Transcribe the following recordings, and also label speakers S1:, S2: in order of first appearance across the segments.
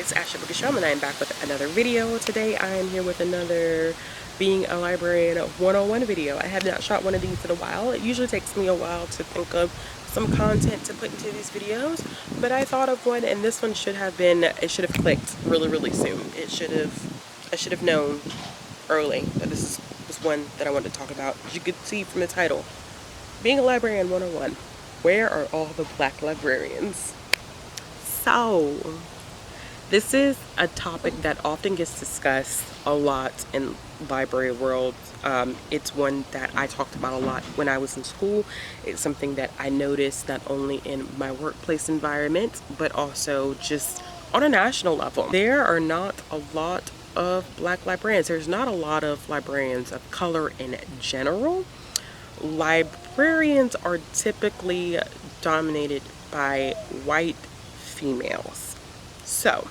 S1: it's Ashley Bookisham, and I am back with another video. Today I am here with another Being a Librarian 101 video. I have not shot one of these in a while. It usually takes me a while to think of some content to put into these videos, but I thought of one, and this one should have clicked really soon. I should have known early that this was one that I wanted to talk about. As you could see from the title, Being a Librarian 101, where are all the black librarians? So, this is a topic that often gets discussed a lot in library world. It's one that I talked about a lot when I was in school. It's something that I noticed not only in my workplace environment, but also just on a national level. There are not a lot of black librarians. There's not a lot of librarians of color in general. Librarians are typically dominated by white females. So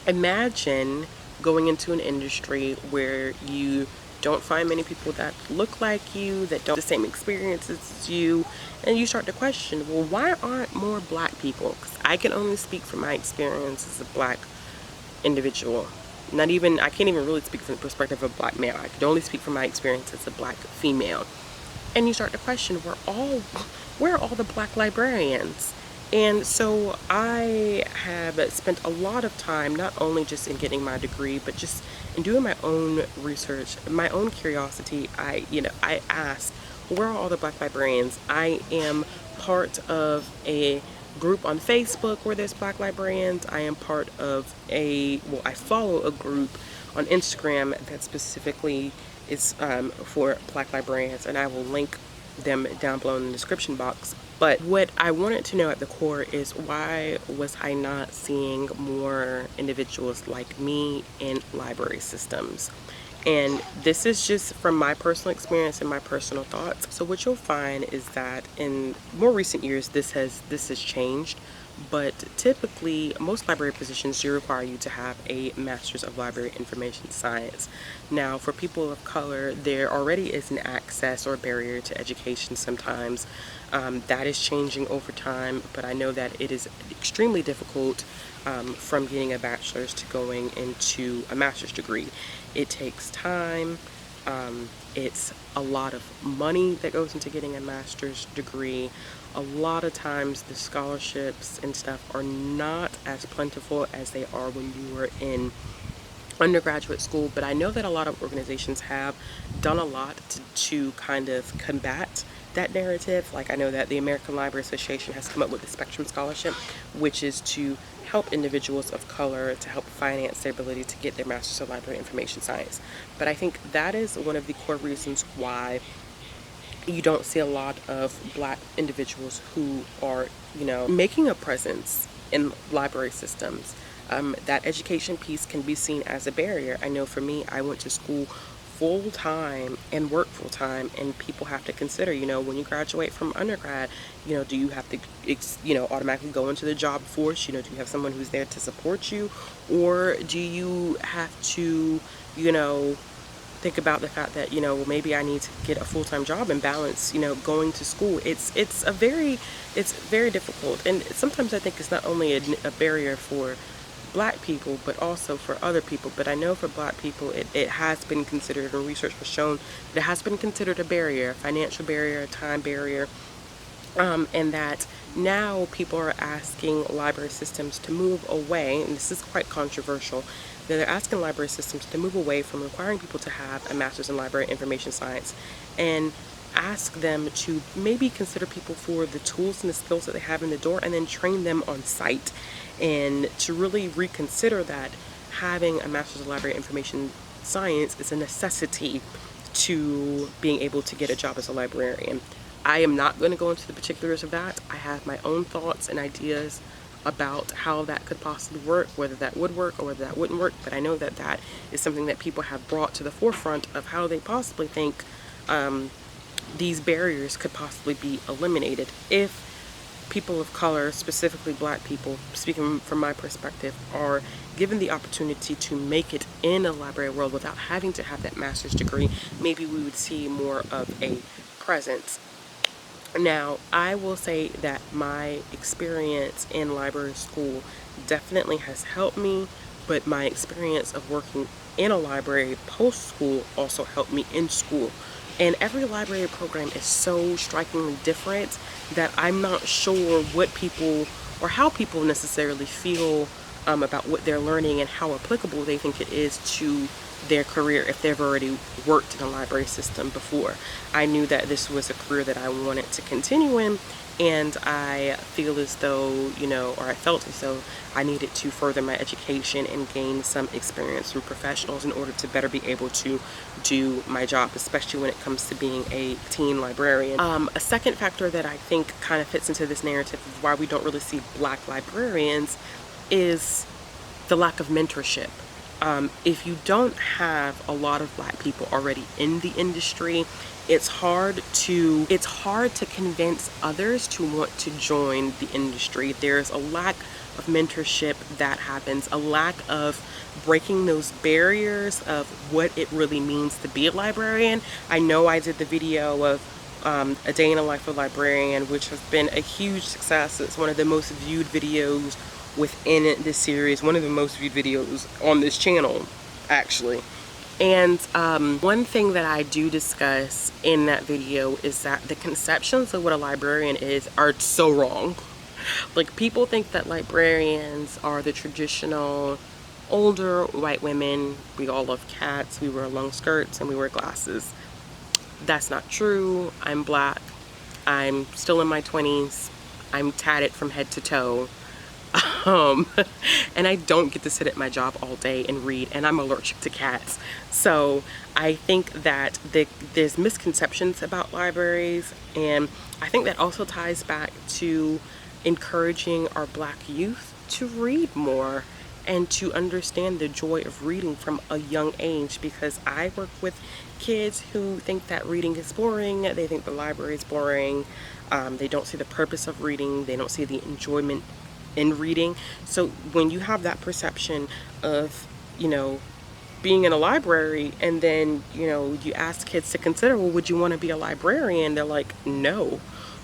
S1: imagine going into an industry where you don't find many people that look like you, that don't have the same experiences as you, and you start to question, well, why aren't more black people? Because I can only speak from my experience as a black individual. I can't even really speak from the perspective of a black male. I could only speak from my experience as a black female. And you start to question, where are all the black librarians? And so I have spent a lot of time, not only just in getting my degree, but just in doing my own research, my own curiosity. I ask, where are all the black librarians? I am part of a group on Facebook where there's black librarians. I am part of I follow a group on Instagram that specifically is for black librarians, and I will link them down below in the description box. But what I wanted to know at the core is, why was I not seeing more individuals like me in library systems? And this is just from my personal experience and my personal thoughts. So what you'll find is that in more recent years, this has changed. But typically, most library positions do require you to have a Master's of Library Information Science. Now, for people of color, there already is an access or barrier to education sometimes. That is changing over time, but I know that it is extremely difficult from getting a bachelor's to going into a master's degree. It takes time. It's a lot of money that goes into getting a master's degree. A lot of times the scholarships and stuff are not as plentiful as they are when you were in undergraduate school, but I know that a lot of organizations have done a lot to kind of combat that narrative. Like, I know that the American Library Association has come up with the Spectrum Scholarship, which is to help individuals of color, to help finance their ability to get their Master's of Library Information Science. But I think that is one of the core reasons why you don't see a lot of black individuals who are, making a presence in library systems. That education piece can be seen as a barrier. I know for me, I went to school full-time and work full-time, and people have to consider, when you graduate from undergrad, do you have to, automatically go into the job force? Do you have someone who's there to support you? Or do you have to, think about the fact that, well, maybe I need to get a full-time job and balance, going to school. It's very difficult. And sometimes I think it's not only a barrier for black people, but also for other people. But I know for black people, it has been considered, and research has shown that it has been considered a barrier, a financial barrier, a time barrier, and that now people are asking library systems to move away, and this is quite controversial, that they're asking library systems to move away from requiring people to have a Master's in Library Information Science, and ask them to maybe consider people for the tools and the skills that they have in the door, and then train them on site, and to really reconsider that having a Master's of Library Information Science is a necessity to being able to get a job as a librarian. I am not going to go into the particulars of that. I have my own thoughts and ideas about how that could possibly work, whether that would work or whether that wouldn't work, but I know that that is something that people have brought to the forefront of how they possibly think these barriers could possibly be eliminated if people of color, specifically black people, speaking from my perspective, are given the opportunity to make it in a library world without having to have that master's degree. Maybe we would see more of a presence. Now, I will say that my experience in library school definitely has helped me, but my experience of working in a library post-school also helped me in school. And every library program is so strikingly different that I'm not sure what people or how people necessarily feel about what they're learning and how applicable they think it is to their career if they've already worked in a library system before. I knew that this was a career that I wanted to continue in, and I feel as though, or I felt as though I needed to further my education and gain some experience from professionals in order to better be able to do my job, especially when it comes to being a teen librarian. A second factor that I think kind of fits into this narrative of why we don't really see Black librarians is the lack of mentorship. If you don't have a lot of Black people already in the industry, it's hard to convince others to want to join the industry. There's a lack of mentorship that happens, a lack of breaking those barriers of what it really means to be a librarian. I know I did the video of A Day in the Life of a Librarian, which has been a huge success. It's one of the most viewed videos within this series, one of the most viewed videos on this channel, actually. And one thing that I do discuss in that video is that the conceptions of what a librarian is are so wrong. Like, people think that librarians are the traditional older white women. We all love cats, we wear long skirts, and we wear glasses. That's not true. I'm Black. I'm still in my 20s. I'm tatted from head to toe. And I don't get to sit at my job all day and read, and I'm allergic to cats. So I think that there's misconceptions about libraries, and I think that also ties back to encouraging our Black youth to read more and to understand the joy of reading from a young age, because I work with kids who think that reading is boring, they think the library is boring, they don't see the purpose of reading, they don't see the enjoyment in reading. So when you have that perception of, being in a library, and then, you ask kids to consider, well, would you want to be a librarian? They're like, no,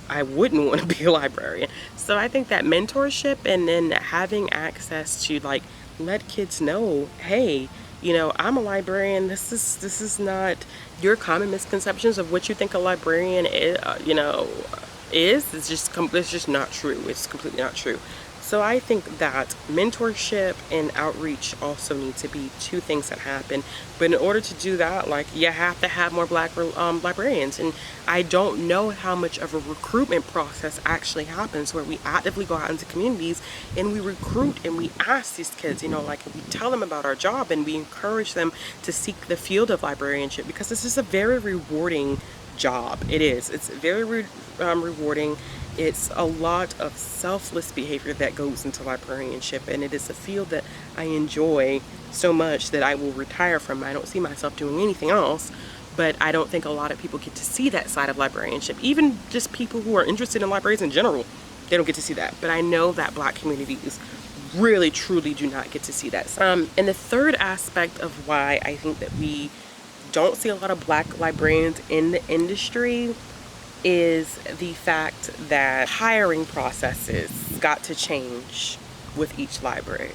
S1: I wouldn't want to be a librarian. So I think that mentorship and then having access to, like, let kids know, hey, I'm a librarian. This is not your common misconceptions of what you think a librarian is, it's just not true. It's completely not true. So I think that mentorship and outreach also need to be two things that happen. But in order to do that, like, you have to have more Black librarians. And I don't know how much of a recruitment process actually happens where we actively go out into communities and we recruit and we ask these kids, we tell them about our job and we encourage them to seek the field of librarianship, because this is a very rewarding job. It is. It's very rewarding. It's a lot of selfless behavior that goes into librarianship, and it is a field that I enjoy so much that I will retire from. I don't see myself doing anything else, but I don't think a lot of people get to see that side of librarianship. Even just people who are interested in libraries in general, they don't get to see that. But I know that Black communities really, truly do not get to see that. And the third aspect of why I think that we don't see a lot of Black librarians in the industry is the fact that hiring processes got to change with each library.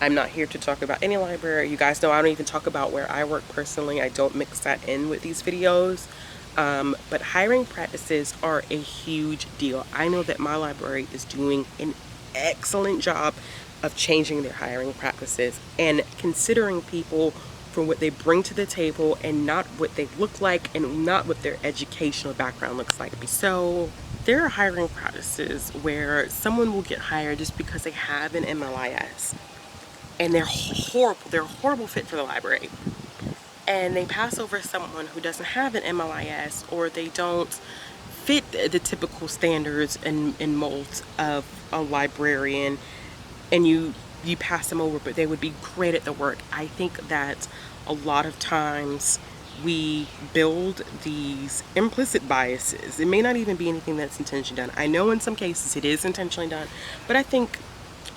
S1: I'm not here to talk about any library. You guys know I don't even talk about where I work personally. I don't mix that in with these videos. But hiring practices are a huge deal. I know that my library is doing an excellent job of changing their hiring practices and considering people for what they bring to the table and not what they look like and not what their educational background looks like. So there are hiring practices where someone will get hired just because they have an MLIS and they're a horrible fit for the library, and they pass over someone who doesn't have an MLIS, or they don't fit the typical standards and molds of a librarian, and you pass them over, but they would be great at the work. I think that a lot of times we build these implicit biases. It may not even be anything that's intentionally done. I know in some cases it is intentionally done, but I think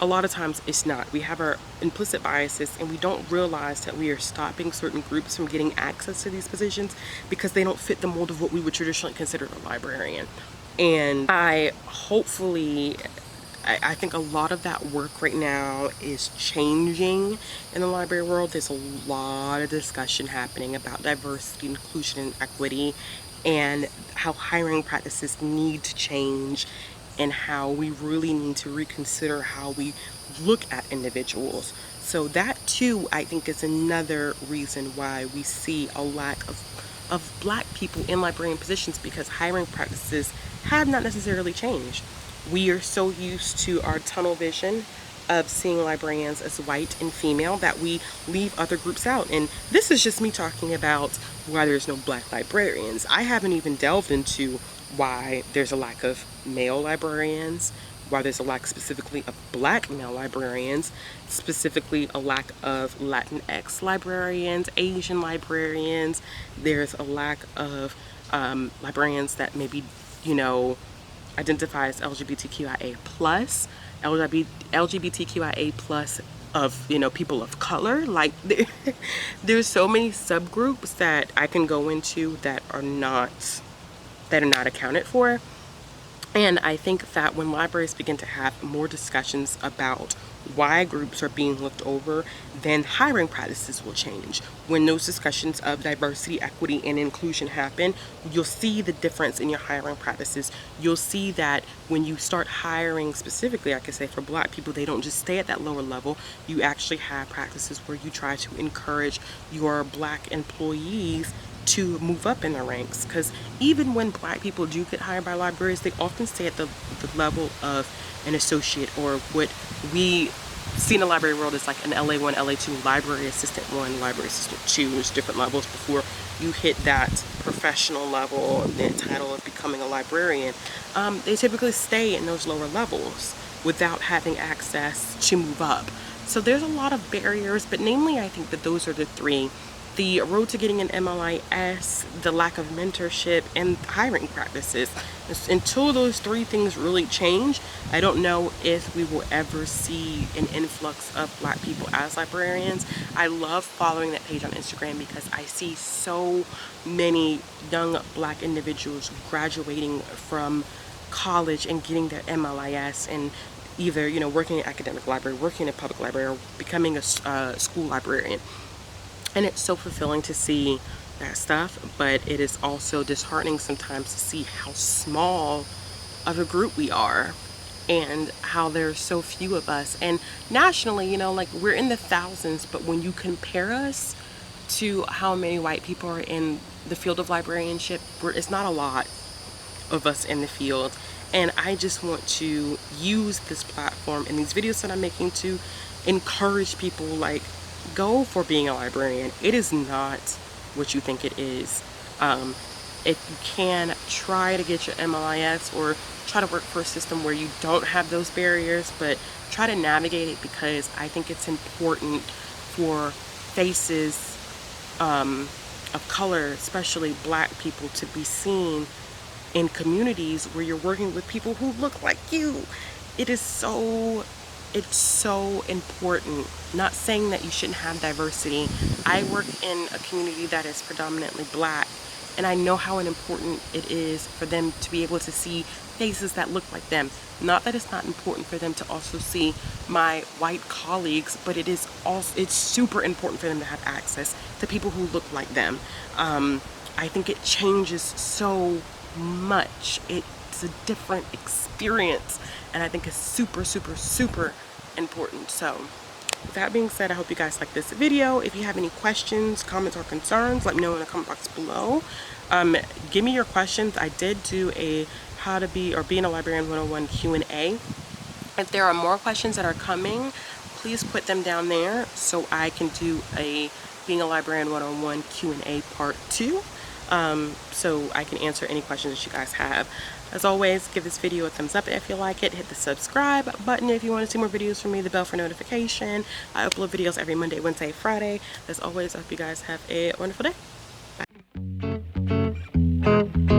S1: a lot of times it's not. We have our implicit biases and we don't realize that we are stopping certain groups from getting access to these positions because they don't fit the mold of what we would traditionally consider a librarian. And I think a lot of that work right now is changing in the library world. There's a lot of discussion happening about diversity, inclusion, and equity, and how hiring practices need to change, and how we really need to reconsider how we look at individuals. So that too, I think, is another reason why we see a lack of black people in librarian positions, because hiring practices have not necessarily changed. We are so used to our tunnel vision of seeing librarians as white and female that we leave other groups out. And this is just me talking about why there's no black librarians. I haven't even delved into why there's a lack of male librarians, why there's a lack specifically of black male librarians, specifically a lack of Latinx librarians, Asian librarians. There's a lack of librarians that maybe, identify as LGBTQIA plus, LGBTQIA plus of, people of color. Like there's so many subgroups that I can go into that are not accounted for. And I think that when libraries begin to have more discussions about why groups are being looked over, then hiring practices will change. When those discussions of diversity, equity, and inclusion happen, you'll see the difference in your hiring practices. You'll see that when you start hiring specifically, I could say for black people, they don't just stay at that lower level. You actually have practices where you try to encourage your black employees to move up in the ranks, because even when black people do get hired by libraries, they often stay at the level of an associate, or what we see in the library world is like an LA1, LA2, library assistant 1, library assistant 2. There's different levels before you hit that professional level, the title of becoming a librarian. They typically stay in those lower levels without having access to move up. So there's a lot of barriers, but namely I think that those are the three: the road to getting an MLIS, the lack of mentorship, and hiring practices. Until those three things really change, I don't know if we will ever see an influx of black people as librarians. I love following that page on Instagram because I see so many young black individuals graduating from college and getting their MLIS, and either working in academic library, working in a public library, or becoming a school librarian. And it's so fulfilling to see that stuff, but it is also disheartening sometimes to see how small of a group we are and how there's so few of us. And nationally, like we're in the thousands, but when you compare us to how many white people are in the field of librarianship, it's not a lot of us in the field. And I just want to use this platform and these videos that I'm making to encourage people, like, go for being a librarian. It is not what you think it is. If you can, try to get your MLIS or try to work for a system where you don't have those barriers, but try to navigate it, because I think it's important for faces of color, especially black people, to be seen in communities where you're working with people who look like you. It's so important. Not saying that you shouldn't have diversity. I work in a community that is predominantly black, and I know how important it is for them to be able to see faces that look like them. Not that it's not important for them to also see my white colleagues, but it's super important for them to have access to people who look like them. I think it changes so much. It's a different experience, and I think it's super, super, super important. So with that being said, I hope you guys like this video. If you have any questions, comments, or concerns, let me know in the comment box below. Give me your questions. I did do a how to be or being a librarian 101 Q&A. If there are more questions that are coming, please put them down there so I can do a being a librarian 101 Q&A part 2. So I can answer any questions that you guys have. As always, give this video a thumbs up if you like it. Hit the subscribe button if you want to see more videos from me. The bell for notification. I upload videos every Monday, Wednesday, Friday. As always, I hope you guys have a wonderful day. Bye.